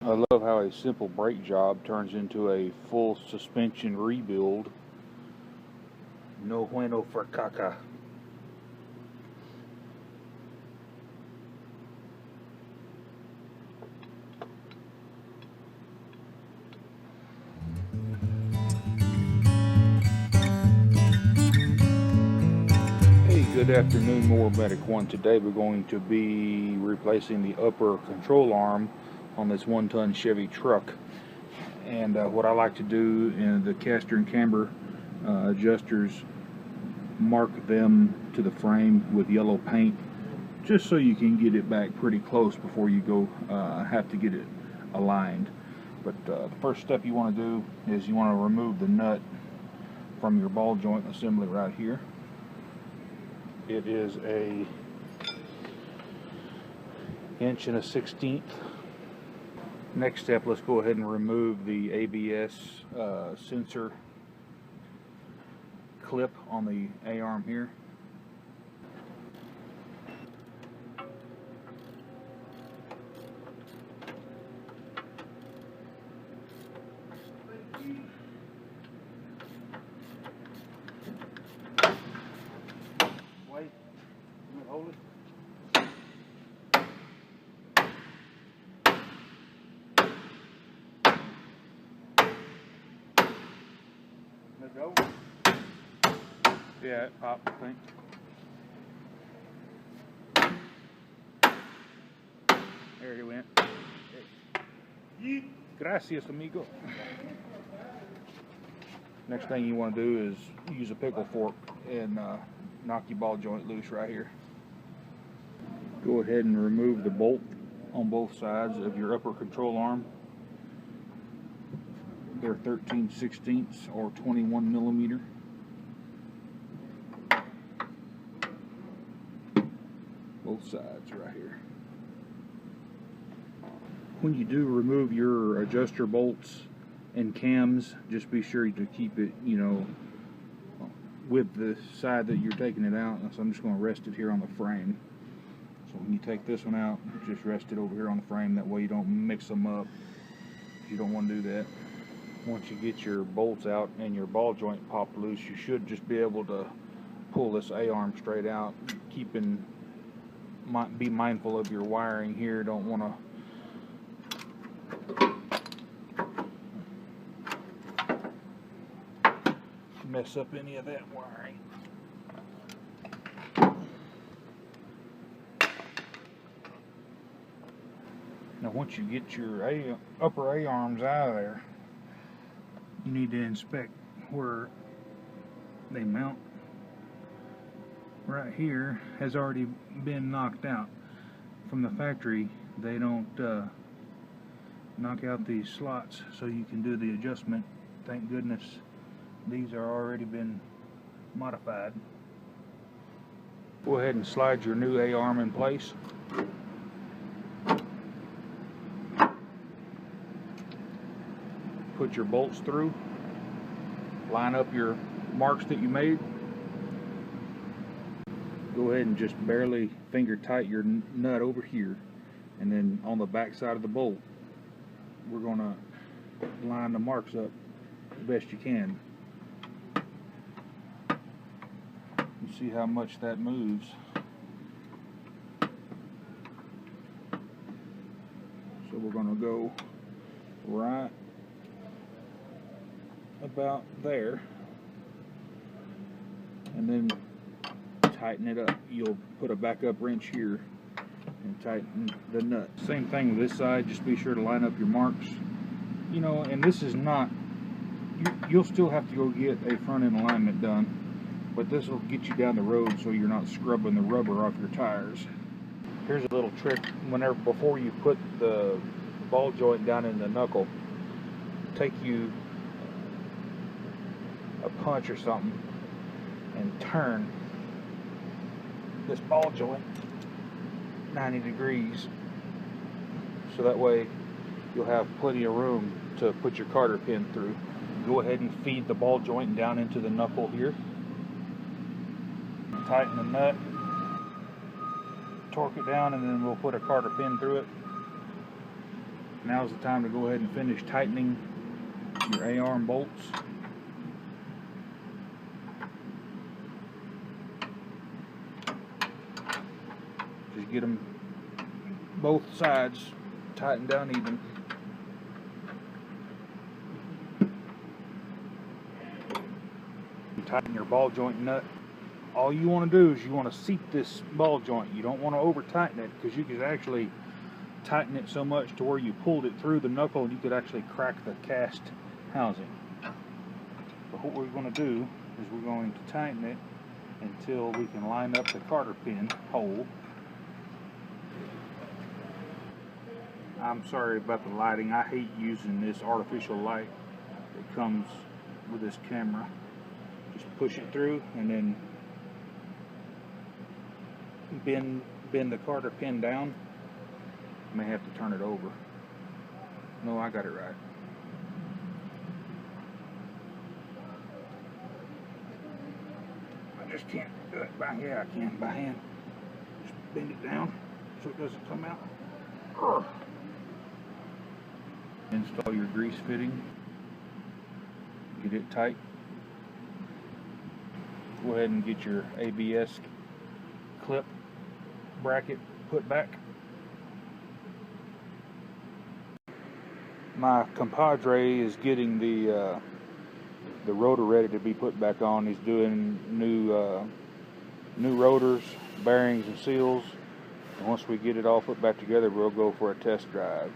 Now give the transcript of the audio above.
I love how a simple brake job turns into a full suspension rebuild. No bueno for caca. Hey, good afternoon, More Medic 1. Today we're going to be replacing the upper control arm on this 1-ton Chevy truck. And what I like to do in the caster and camber adjusters, mark them to the frame with yellow paint, just so you can get it back pretty close before you go have to get it aligned. But the first step you want to do is you want to remove the nut from your ball joint assembly right here. It is a 1 1/16. Next step, let's go ahead and remove the ABS sensor clip on the A-arm here. Wait, hold it. Let go. Yeah, it popped, I think. There he went. Gracias, amigo. Next thing you want to do is use a pickle fork and knock your ball joint loose right here. Go ahead and remove the bolt on both sides of your upper control arm. They're 13/16 or 21 millimeter. Both sides right here. When you do remove your adjuster bolts and cams, just be sure to keep it, with the side that you're taking it out. So I'm just going to rest it here on the frame. So when you take this one out, just rest it over here on the frame. That way you don't mix them up. You don't want to do that. Once you get your bolts out and your ball joint popped loose, you should just be able to pull this A-arm straight out. Be mindful of your wiring here. Don't want to mess up any of that wiring. Now once you get your upper A-arms out of there, you need to inspect where they mount. Right here has already been knocked out. From the factory, they don't knock out these slots so you can do the adjustment. Thank goodness these are already been modified. Go ahead and slide your new A-arm in place. Put your bolts through. Line up your marks that you made. Go ahead and just barely finger tight your nut over here, and then on the back side of the bolt we're going to line the marks up the best you can. You see how much that moves. So we're going to go right about there, and then tighten it up. You'll put a backup wrench here and tighten the nut. Same thing with this side. Just be sure to line up your marks. And this is not, you'll still have to go get a front end alignment done, but this will get you down the road so you're not scrubbing the rubber off your tires. Here's a little trick. Before you put the ball joint down in the knuckle, take you a punch or something and turn this ball joint 90 degrees, so that way you'll have plenty of room to put your carter pin through. Go ahead and feed the ball joint down into the knuckle here. Tighten the nut, torque it down, and then we'll put a carter pin through it. Now's the time to go ahead and finish tightening your A-arm bolts. Just get them both sides tightened down even. Tighten your ball joint nut. All you want to do is you want to seat this ball joint. You don't want to over tighten it, because you could actually tighten it so much to where you pulled it through the knuckle and you could actually crack the cast housing. But what we're going to do is we're going to tighten it until we can line up the cotter pin hole. I'm sorry about the lighting. I hate using this artificial light that comes with this camera. Just push it through and then bend the cotter pin down. May have to turn it over. No, I got it right. I just can't do it by hand. I can by hand. Just bend it down so it doesn't come out. Install your grease fitting. Get it tight. Go ahead and get your ABS clip bracket put back. My compadre is getting the rotor ready to be put back on. He's doing new rotors, bearings, and seals. And once we get it all put back together, we'll go for a test drive.